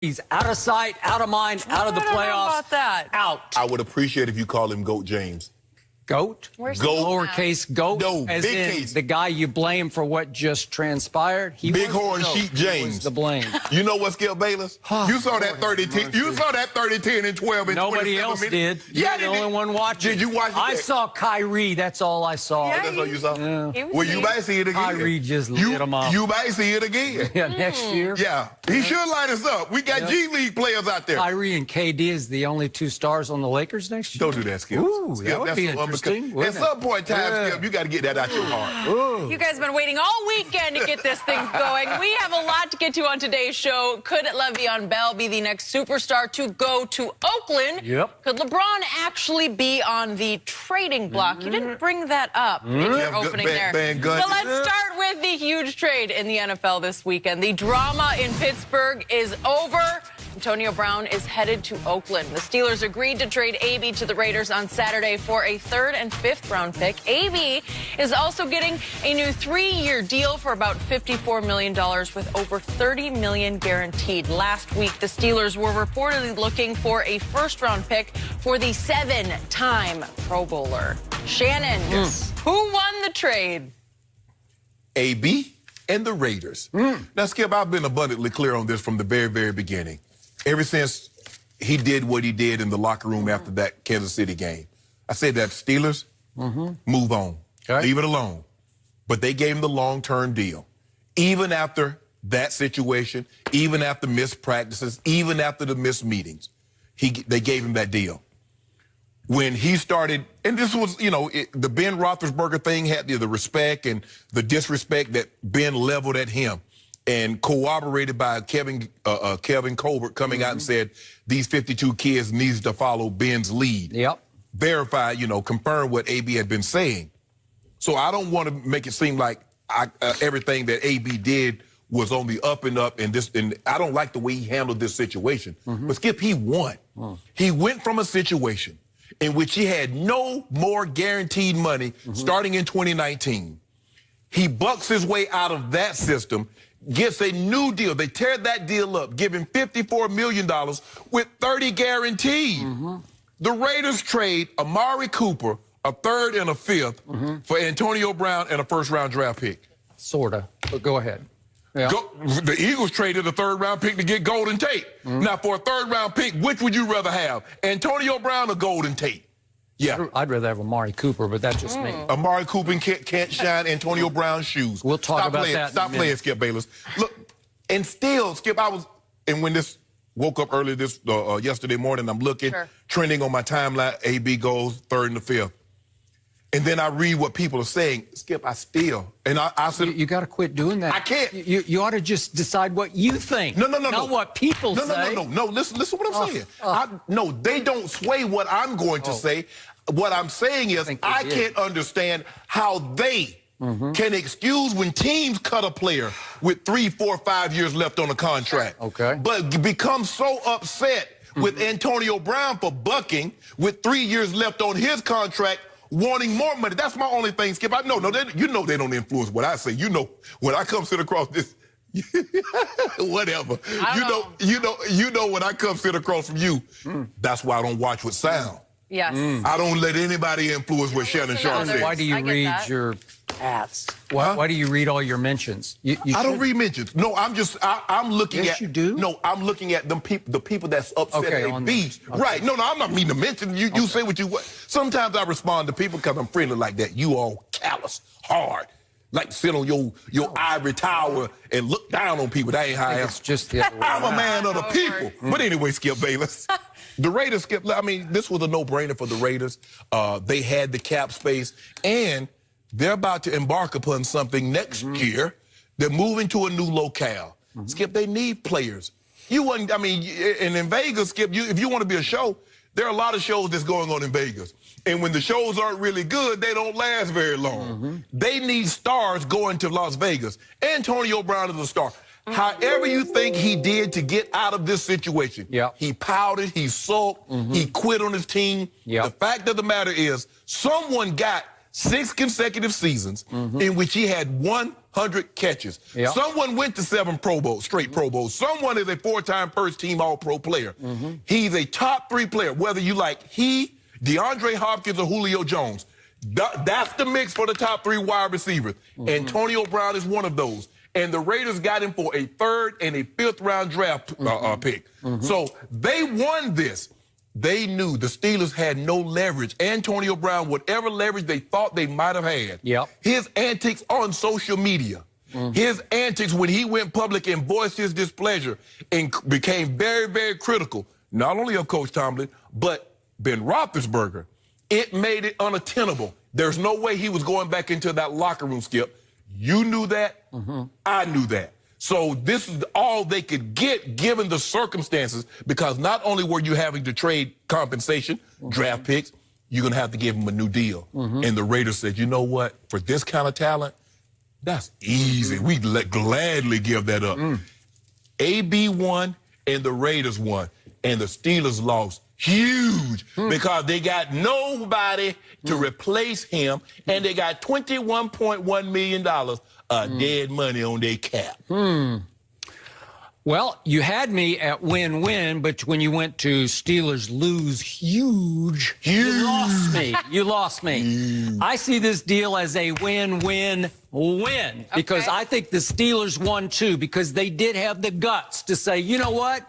He's out of sight, out of mind, out of the playoffs. I don't know about that. Out. I would appreciate if you call him GOAT James. Goat? Where's Goat. Lowercase goat? No, as big in case. the guy you blame for what just transpired? He Bighorn was the Sheep goat. He James. was the blame. You know what, Skip Bayless? You saw that 30-10. You saw that 30-10 and 12 and Nobody 27 else minutes. did. You're the only one watching. Did you watch it? I saw Kyrie. That's all I saw. Yeah, That's what you saw? Yeah. Well, you might see it again. Kyrie just lit him up. You might see it again. Yeah, next year. Yeah, he should light us up. We got G League players out there. Kyrie and KD is the only two stars on the Lakers next year. Don't do that, Skip. Ooh, Skip, that would that's be so interesting, At wouldn't it? some point in time, Yeah. Skip, you got to get that out your heart. Ooh. You guys have been waiting all weekend to get this thing going. We have a lot to get to on today's show. Could Le'Veon Bell be the next superstar to go to Oakland? Yep. Could LeBron actually be on the trading block? You didn't bring that up in your Yeah, opening Van there. Gundy. But let's start with the huge trade in the NFL this weekend. The drama in Pittsburgh is over. Antonio Brown is headed to Oakland. The Steelers agreed to trade AB to the Raiders on Saturday for a 3rd and 5th round pick. AB is also getting a new 3-year deal for about $54 million with over $30 million guaranteed. Last week, the Steelers were reportedly looking for a 1st round pick for the 7-time Pro Bowler. Shannon, who won the trade? AB and the Raiders. Now, Skip, I've been abundantly clear on this from the very, very beginning. Ever since he did what he did in the locker room after that Kansas City game, I said that Steelers, move on. Okay. Leave it alone. But they gave him the long-term deal. Even after that situation, even after missed practices, even after the missed meetings, they gave him that deal. When he started, and this was, the Ben Rothlisberger thing had the respect and the disrespect that Ben leveled at him, and corroborated by Kevin Colbert coming out and said these 52 kids needs to follow Ben's lead. Yep. Verified, confirmed what AB had been saying. So I don't want to make it seem like everything that AB did was on the up and up, and I don't like the way he handled this situation. But Skip, he won. He went from a situation in which he had no more guaranteed money starting in 2019. He bucks his way out of that system, gets a new deal. They tear that deal up, give him $54 million with 30 guaranteed. The Raiders trade Amari Cooper, a 3rd and a 5th, for Antonio Brown and a 1st-round draft pick. Sorta, but go ahead. Yeah. The Eagles traded a 3rd-round pick to get Golden Tate. Now, for a 3rd-round pick, which would you rather have, Antonio Brown or Golden Tate? Yeah. I'd rather have Amari Cooper, but that's just me. Amari Cooper can't shine Antonio Brown's shoes. We'll talk about that in a Stop minute. playing, Skip Bayless. Look, and still, Skip, and when this woke up early yesterday morning, I'm looking, trending on my timeline, AB goes 3rd and the 5th. And then I read what people are saying. Skip, I said... You got to quit doing that. I can't. You ought to just decide what you think. No. Not what people say. No. Listen to what I'm saying. No, they don't sway what I'm going to say. What I'm saying is I can't understand how they can excuse when teams cut a player with 3, 4, 5 years left on a contract. Okay. But become so upset with Antonio Brown for bucking with 3 years left on his contract, wanting more money. That's my only thing, Skip. They don't influence what I say. When I come sit across this, whatever. You know when I come sit across from you, that's why I don't watch with sound. Yes. I don't let anybody influence what Shannon Sharpe says. Why do you read your ads? Why do you read all your mentions? I don't read mentions. No, I'm looking at... Yes, you do? No, I'm looking at the people that's upset Okay, at B. Okay. Right. No, I'm not meaning to mention. You say what you want. Sometimes I respond to people because I'm friendly like that. You all callous, hard. Like to sit on your ivory tower and look down on people. That ain't how I am. It's just the other way I'm a around. man of the people. But anyway, Skip Bayless. The Raiders, Skip, this was a no-brainer for the Raiders. They had the cap space, and they're about to embark upon something next year. They're moving to a new locale. Skip, they need players. And in Vegas, Skip, if you want to be a show, there are a lot of shows that's going on in Vegas. And when the shows aren't really good, they don't last very long. They need stars going to Las Vegas. Antonio Brown is a star. However you think he did to get out of this situation, he pouted, he sulked, he quit on his team. The fact of the matter is, someone got 6 consecutive seasons in which he had 100% 100 catches. Yep. Someone went to 7 Pro Bowls, straight Pro Bowls. Someone is a 4-time first-team All-Pro player. He's a top 3 player, whether you like DeAndre Hopkins, or Julio Jones. That's the mix for the top 3 wide receivers. Antonio Brown is one of those. And the Raiders got him for a 3rd and a 5th round draft pick. So they won this. They knew the Steelers had no leverage. Antonio Brown, whatever leverage they thought they might have had, his antics on social media, his antics when he went public and voiced his displeasure and became very, very critical, not only of Coach Tomlin, but Ben Rothlisberger, it made it unattainable. There's no way he was going back into that locker room, Skip. You knew that. I knew that. So this is all they could get given the circumstances, because not only were you having to trade compensation, draft picks, you're going to have to give them a new deal. And the Raiders said, you know what? For this kind of talent, that's easy. We'd gladly give that up. AB won and the Raiders won. And the Steelers lost huge because they got nobody to replace him, and they got $21.1 million dead money on their cap. Well, you had me at win-win, but when you went to Steelers lose huge, you lost me. You lost me. I see this deal as a win-win-win because I think the Steelers won too, because they did have the guts to say, you know what?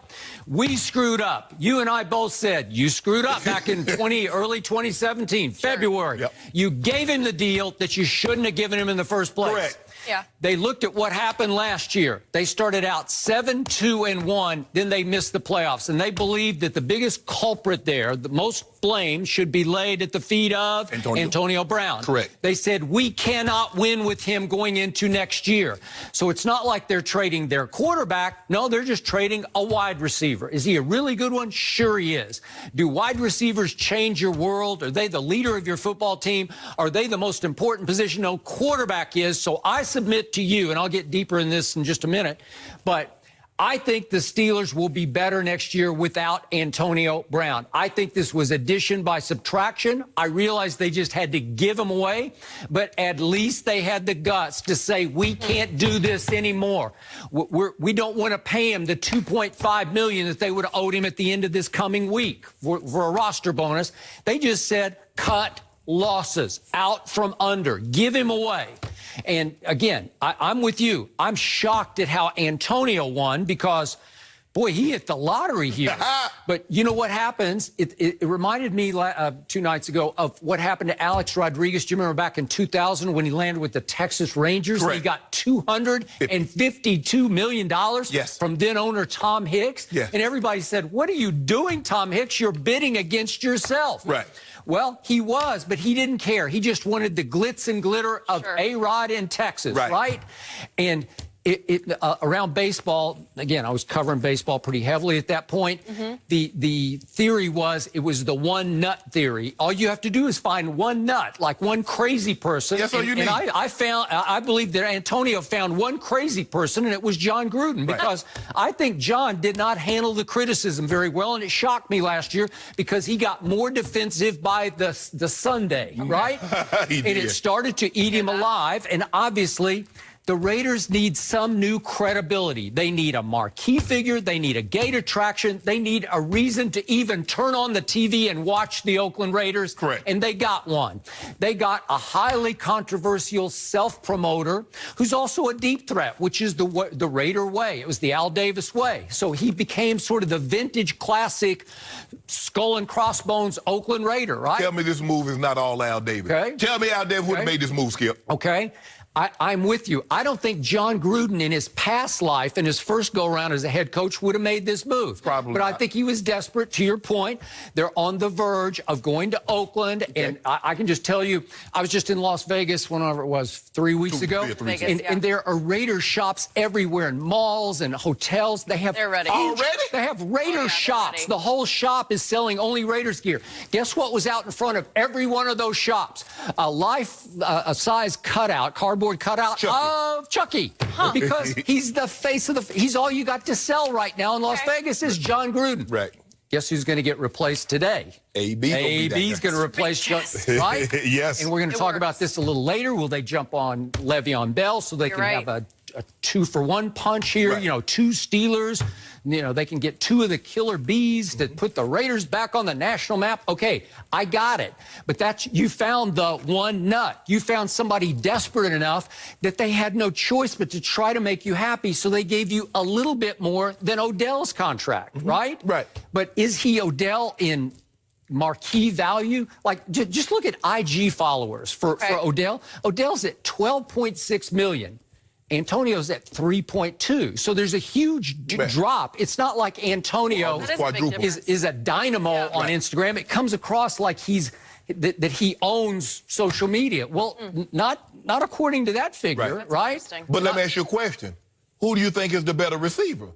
We screwed up. You and I both said you screwed up back in early 2017, February. You gave him the deal that you shouldn't have given him in the first place. Correct. Yeah. They looked at what happened last year. They started out 7-2-1, then they missed the playoffs. And they believed that the biggest culprit there, the most blame, should be laid at the feet of Antonio Brown. Correct. They said, we cannot win with him going into next year. So it's not like they're trading their quarterback. No, they're just trading a wide receiver. Is he a really good one? Sure he is. Do wide receivers change your world? Are they the leader of your football team? Are they the most important position? No, quarterback is. So I submit to you, and I'll get deeper in this in just a minute, but I think the Steelers will be better next year without Antonio Brown. I think this was addition by subtraction. I realize they just had to give him away, but at least they had the guts to say, we can't do this anymore. We don't want to pay him the $2.5 million that they would have owed him at the end of this coming week for a roster bonus. They just said, cut losses out from under, give him away. And again, I'm with you. I'm shocked at how Antonio won because, boy, he hit the lottery here. But you know what happens? It reminded me 2 nights ago of what happened to Alex Rodriguez. Do you remember back in 2000 when he landed with the Texas Rangers? Correct. He got $252 million from then owner Tom Hicks. And everybody said, what are you doing, Tom Hicks? You're bidding against yourself. Right. Well, he was, but he didn't care. He just wanted the glitz and glitter of A-Rod in Texas, right? And around baseball, again, I was covering baseball pretty heavily at that point. The theory was it was the one nut theory. All you have to do is find one nut, like one crazy person. That's all you need. And I believe that Antonio found one crazy person, and it was John Gruden, because I think John did not handle the criticism very well, and it shocked me last year because he got more defensive by the Sunday, right? He did. And it started to eat him alive, and obviously the Raiders need some new credibility. They need a marquee figure. They need a gate attraction. They need a reason to even turn on the TV and watch the Oakland Raiders. Correct. And they got one. They got a highly controversial self-promoter who's also a deep threat, which is the Raider way. It was the Al Davis way. So he became sort of the vintage classic skull and crossbones Oakland Raider, right? Tell me this move is not all Al Davis. Okay. Tell me Al Davis would have made this move, Skip. Okay. I'm with you. I don't think John Gruden in his past life and his first go-around as a head coach would have made this move. Probably But not. I think he was desperate. To your point, they're on the verge of going to Oakland. And I can just tell you, I was just in Las Vegas, whenever it was, 3 weeks ago. And there are Raider shops everywhere, in malls and hotels. They're ready. Already? They have Raider shops. The whole shop is selling only Raiders gear. Guess what was out in front of every one of those shops? A life-size cutout, cardboard cutout of Chucky, because he's the face of he's all you got to sell right now in Las Vegas is John Gruden. Right. Guess who's going to get replaced today? AB's going to replace, right? Yes. And we're going to talk about this a little later. Will they jump on Le'Veon Bell so they can have a 2-for-1 punch here? Right. You know, 2 Steelers. You know, they can get 2 of the killer bees to put the Raiders back on the national map. Okay, I got it. But you found the one nut. You found somebody desperate enough that they had no choice but to try to make you happy, so they gave you a little bit more than Odell's contract, right? Right. But is he Odell in marquee value? Like, just look at IG followers for Odell. Odell's at 12.6 million. Antonio's at 3.2. So there's a huge drop. It's not like Antonio is a dynamo on Instagram. It comes across like that he owns social media. Well, not according to that figure, right? But let me ask you a question. Who do you think is the better receiver?